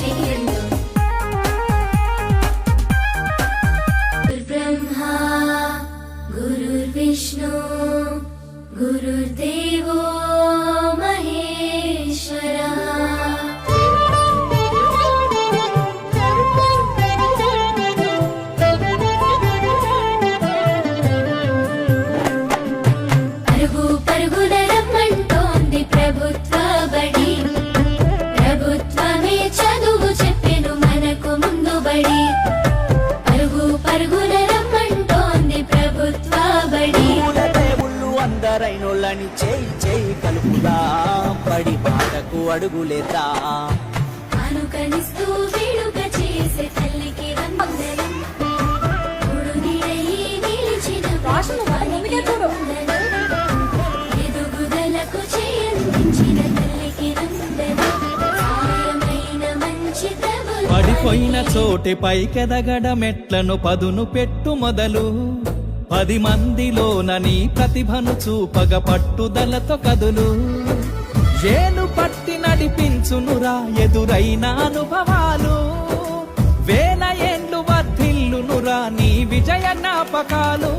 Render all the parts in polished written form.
చెయ్యండు బ్రహ్మా గురుర్విష్ణు గురుర్దేవో మహేశ్వరా పరుగున రమ్మంటోంది ప్రభుత్వ బడి ప్రభుత్వమే చదువు చెప్పెను మనకు ముందు బడి పరుగున రమ్మంటోంది ప్రభుత్వ బడి దేవుళ్ళు అందరైనోళ్ళని చేయి చేయి కలుపుదా బడి మాటకు అడుగులేదా అనుకరిస్తూ వేడుక చేసే తల్లికి వందనం గుడునిడయి నిలిచిన ఎదుగుదలకు చేయందించిన తల్లికి వందనం సాయమైన మంచి ప్రభుత్వం పడిపోయిన చోటే పైకెదగడ మెట్లను పదును పెట్టు మొదలు 10 మందిలోన నీ ప్రతిభను చూపగ పట్టుదలతో కదులు ఏలు పట్టి నడిపించునురా ఎదురైన అనుభవాలు వేల ఏండ్లు వర్ధిల్లునురా నీ విజయ జ్ఞాపకాలు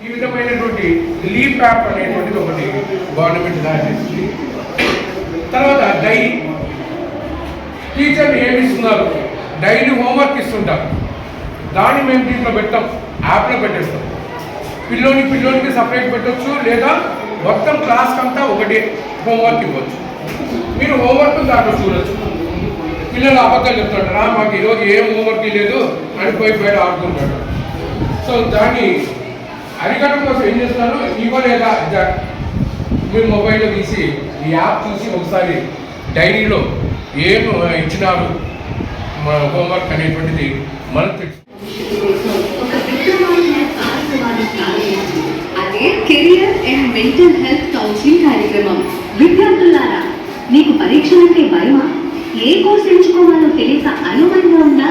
ఈ విధమైనటువంటి లీప్ యాప్ అనేటువంటిది ఒకటి గవర్నమెంట్ దాని చేస్తుంది. తర్వాత డైలీ టీచర్లు ఏమి ఇస్తున్నారు, డైలీ హోంవర్క్ ఇస్తుంటారు. దాన్ని మేము దీంట్లో పెట్టాం, యాప్లో పెట్టేస్తాం. పిల్లోనికి సపరేట్ పెట్టవచ్చు, లేదా మొత్తం క్లాస్కి అంతా ఒకటి హోంవర్క్ ఇవ్వచ్చు. మీరు హోంవర్క్ దాంట్లో చూడొచ్చు. పిల్లలు అబద్ధాలు చెప్తుంటారు, మాకు ఈరోజు ఏం హోంవర్క్ లేదు అని పోయి బయట ఆడుకుంటాడు. సో దాన్ని అరికట్టడం కోసం ఏం చేస్తున్నారు, ఇవ్వలేదా మీ మొబైల్లో తీసి ఈ యాప్ చూసి ఒకసారి డైరీలో ఏం ఇచ్చినారు మన హోంవర్క్ అనేటువంటిది మనకు తెలుసు. అదే career and mental health counselling కార్యక్రమం. విద్యార్థులారా, మీకు పరీక్షలంటే భయమా? ఏ కోర్సు ఎంచుకోవాలో తెలియక అనుమానంగా ఉందా?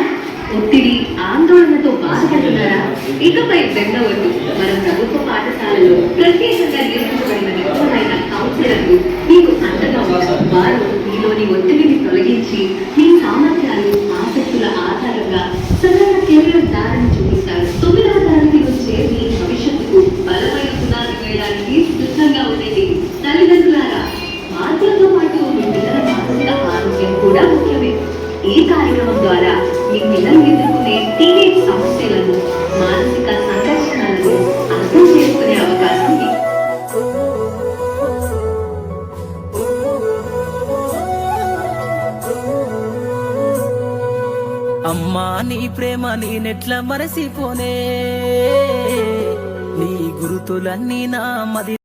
ఒత్తిడి ఆందోళనతో బాధపడుతున్నారా? ఇకపై బెంగవద్దు. మన ప్రభుత్వ పాఠశాలలో ప్రత్యేకంగా నిర్మించబడిన నిపుణులైన కౌన్సిలర్లు మీకు అండగా ఉంటారు. వారు మీలోని ఒత్తిడిని తొలగించి మీ సామర్థ్యాలు ఆసక్తుల ఆధారంగా సరైన కెరియర్ దారిని చూపిస్తారు. 9వ తరగతి నుంచే మీ భవిష్యత్తుకు బలమైన పునాది వేయడానికి సిద్ధంగా ఉండండి. తల్లిదండ్రులారా, మార్పులతో పాటు మీ పిల్లల మానసిక ఆరోగ్యం కూడా ముఖ్యమే. ఈ కార్యక్రమం ద్వారా మీ పిల్లలు ఎదుర్కొనే టీనేజ్ సమస్యలను, మానసిక సంఘర్షణలను అర్థం చేసుకునే అవకాశం అమ్మా నీ ప్రేమ నేనెట్ల మరసిపోనే, నీ గురుతులన్నీ నా మది